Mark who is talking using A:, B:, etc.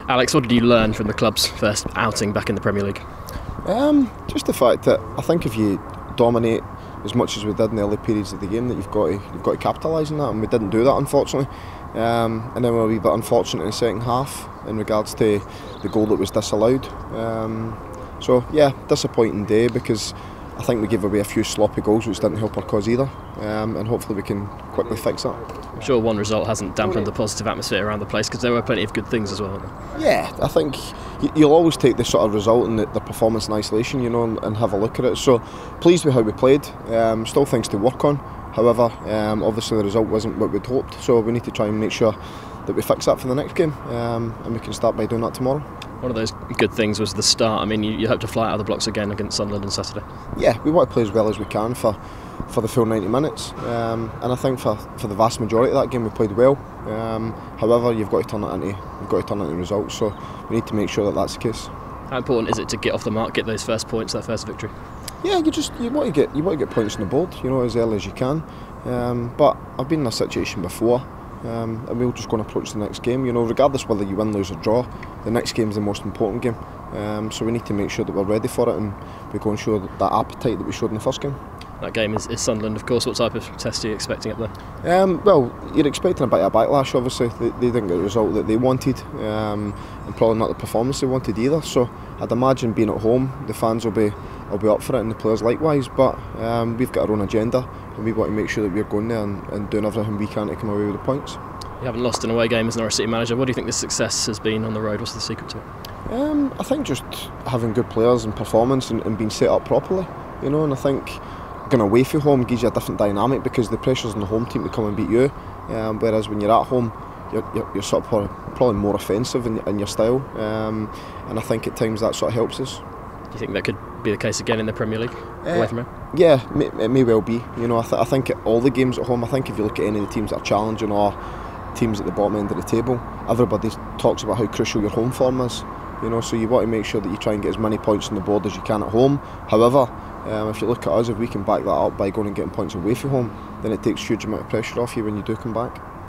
A: Alex, what did you learn from the club's first outing back in the Premier League?
B: Just the fact that I think if you dominate as much as we did in the early periods of the game, that you've got to capitalise on that, and we didn't do that, unfortunately. And then we were a wee bit unfortunate in the second half in regards to the goal that was disallowed. So yeah, disappointing day, because I think we gave away a few sloppy goals which didn't help our cause either, and hopefully we can quickly fix that.
A: I'm sure one result hasn't dampened the positive atmosphere around the place, because there were plenty of good things as well, weren't there?
B: Yeah, I think you'll always take the sort of result and the performance in isolation, you know, and have a look at it. So pleased with how we played, still things to work on. However, obviously the result wasn't what we'd hoped, so we need to try and make sure that we fix that for the next game, and we can start by doing that tomorrow.
A: One of those good things was the start. I mean, you hope to fly out of the blocks again against Sunderland on Saturday.
B: Yeah, we want to play as well as we can for the full 90 minutes, and I think for the vast majority of that game we played well. However, you've got to turn it into results, so we need to make sure that that's the case.
A: How important is it to get off the mark, get those first points, that first victory?
B: Yeah, you want to get points on the board, you know, as early as you can. But I've been in a situation before, and we're just going to approach the next game. You know, regardless whether you win, lose or draw, the next game is the most important game. So we need to make sure that we're ready for it, and we go and show that appetite that we showed in the first game.
A: That game is Sunderland, of course. What type of test are you expecting up there?
B: Well, you're expecting a bit of a backlash, obviously. They didn't get the result that they wanted, and probably not the performance they wanted either. So I'd imagine being at home, the fans will be up for it, and the players likewise. But we've got our own agenda, and we want to make sure that we're going there and doing everything we can to come away with the points.
A: You haven't lost an away game as Norwich City manager. What do you think the success has been on the road? What's the secret to it?
B: I think just having good players and performance and being set up properly, you know. And I think going away from home gives you a different dynamic, because the pressure's on the home team to come and beat you, whereas when you're at home, you're sort of probably more offensive in your style, and I think at times that sort of helps us.
A: Do you think that could be the case again in the Premier League, away from home?
B: Yeah, it may well be. You know, I think at all the games at home, I think if you look at any of the teams that are challenging or teams at the bottom end of the table, everybody talks about how crucial your home form is. You know, so you want to make sure that you try and get as many points on the board as you can at home. However, if you look at us, if we can back that up by going and getting points away from home, then it takes a huge amount of pressure off you when you do come back.